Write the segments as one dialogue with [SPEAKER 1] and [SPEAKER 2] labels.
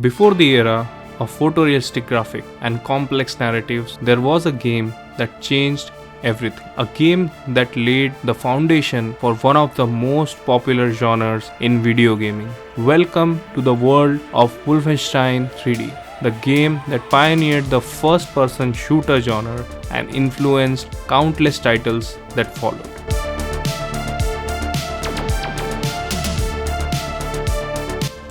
[SPEAKER 1] Before the era of photorealistic graphics and complex narratives, there was a game that changed everything. A game that laid the foundation for one of the most popular genres in video gaming. Welcome to the world of Wolfenstein 3D, the game that pioneered the first-person shooter genre and influenced countless titles that followed.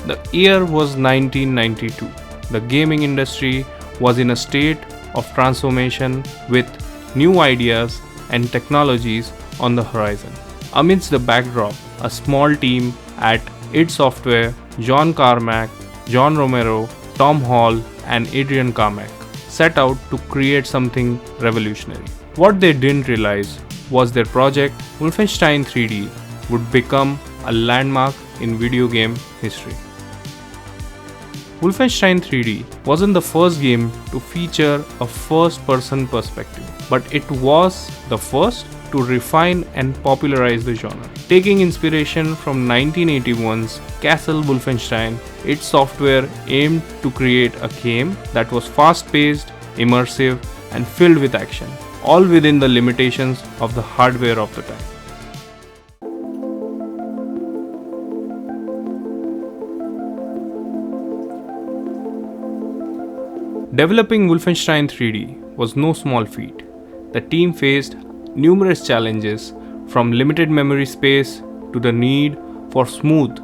[SPEAKER 1] The year was 1992. The gaming industry was in a state of transformation with new ideas and technologies on the horizon. Amidst the backdrop, a small team at id Software, John Carmack, John Romero, Tom Hall, and Adrian Carmack set out to create something revolutionary. What they didn't realize was their project, Wolfenstein 3D, would become a landmark in video game history. Wolfenstein 3D wasn't the first game to feature a first-person perspective, but it was the first to refine and popularize the genre. Taking inspiration from 1981's Castle Wolfenstein, id Software aimed to create a game that was fast-paced, immersive, and filled with action, all within the limitations of the hardware of the time. Developing Wolfenstein 3D was no small feat. The team faced numerous challenges, from limited memory space to the need for smooth,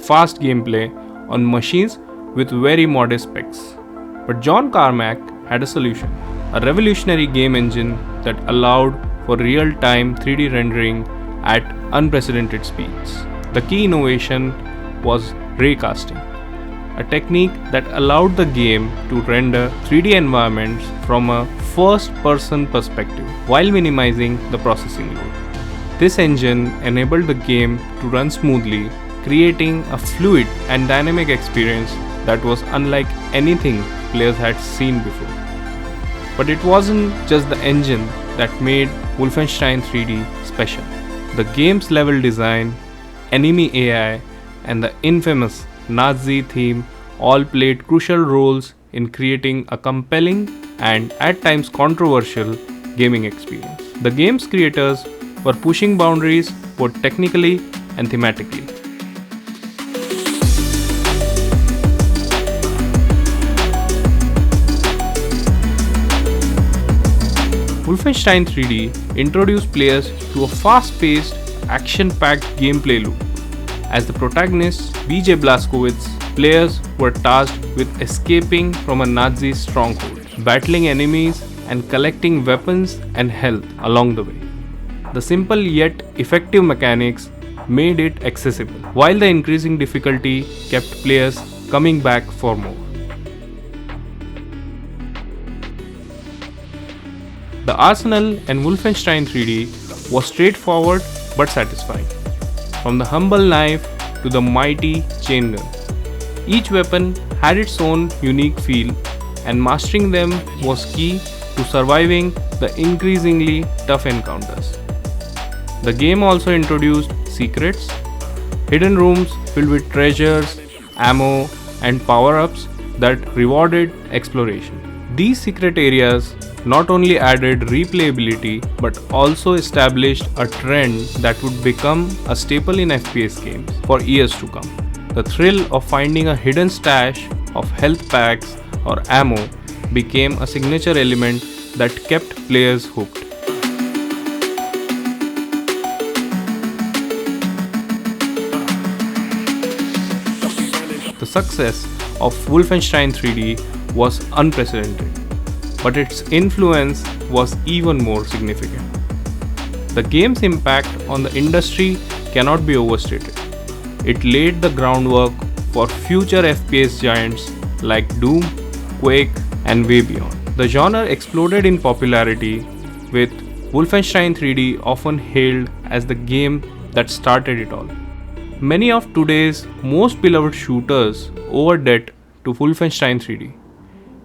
[SPEAKER 1] fast gameplay on machines with very modest specs. But John Carmack had a solution, a revolutionary game engine that allowed for real-time 3D rendering at unprecedented speeds. The key innovation was raycasting, a technique that allowed the game to render 3D environments from a first-person perspective while minimizing the processing load. This engine enabled the game to run smoothly, creating a fluid and dynamic experience that was unlike anything players had seen before. But it wasn't just the engine that made Wolfenstein 3D special. The game's level design, enemy AI, and the infamous Nazi theme all played crucial roles in creating a compelling and at times controversial gaming experience. The game's creators were pushing boundaries both technically and thematically. Wolfenstein 3D introduced players to a fast-paced, action-packed gameplay loop. As the protagonist, BJ Blazkowicz, players were tasked with escaping from a Nazi stronghold, battling enemies, and collecting weapons and health along the way. The simple yet effective mechanics made it accessible, while the increasing difficulty kept players coming back for more. The arsenal in Wolfenstein 3D was straightforward but satisfying. From the humble knife to the mighty chain gun, each weapon had its own unique feel, and mastering them was key to surviving the increasingly tough encounters. The game also introduced secrets, hidden rooms filled with treasures, ammo, and power-ups that rewarded exploration. These secret areas not only added replayability but also established a trend that would become a staple in FPS games for years to come. The thrill of finding a hidden stash of health packs or ammo became a signature element that kept players hooked. The success of Wolfenstein 3D was unprecedented, but its influence was even more significant. The game's impact on the industry cannot be overstated. It laid the groundwork for future FPS giants like Doom, Quake, and way beyond. The genre exploded in popularity, with Wolfenstein 3D often hailed as the game that started it all. Many of today's most beloved shooters owe a debt to Wolfenstein 3D.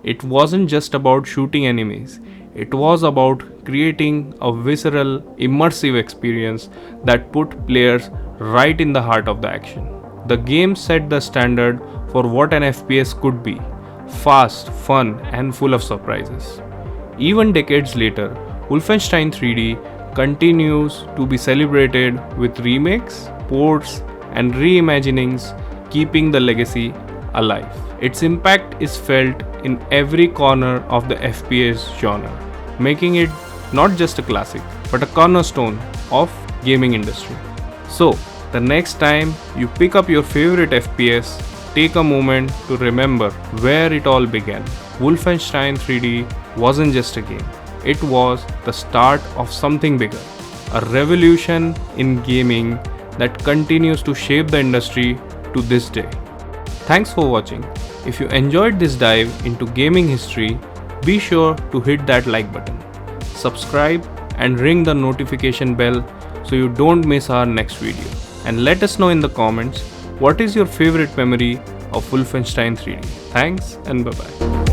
[SPEAKER 1] It wasn't just about shooting enemies, it was about creating a visceral, immersive experience that put players right in the heart of the action. The game set the standard for for what an FPS could be: fast, fun, and full of surprises. Even decades later, Wolfenstein 3D continues to be celebrated with remakes, ports, and reimaginings, keeping the legacy alive. Its impact is felt in every corner of the FPS genre, making it not just a classic, but a cornerstone of gaming industry. So, the next time you pick up your favorite FPS, take a moment to remember where it all began. Wolfenstein 3D wasn't just a game. It was the start of something bigger, a revolution in gaming that continues to shape the industry to this day. Thanks for watching. If you enjoyed this dive into gaming history, be sure to hit that like button, subscribe, and ring the notification bell so you don't miss our next video. And let us know in the comments what is your favorite memory of Wolfenstein 3D. Thanks and bye bye.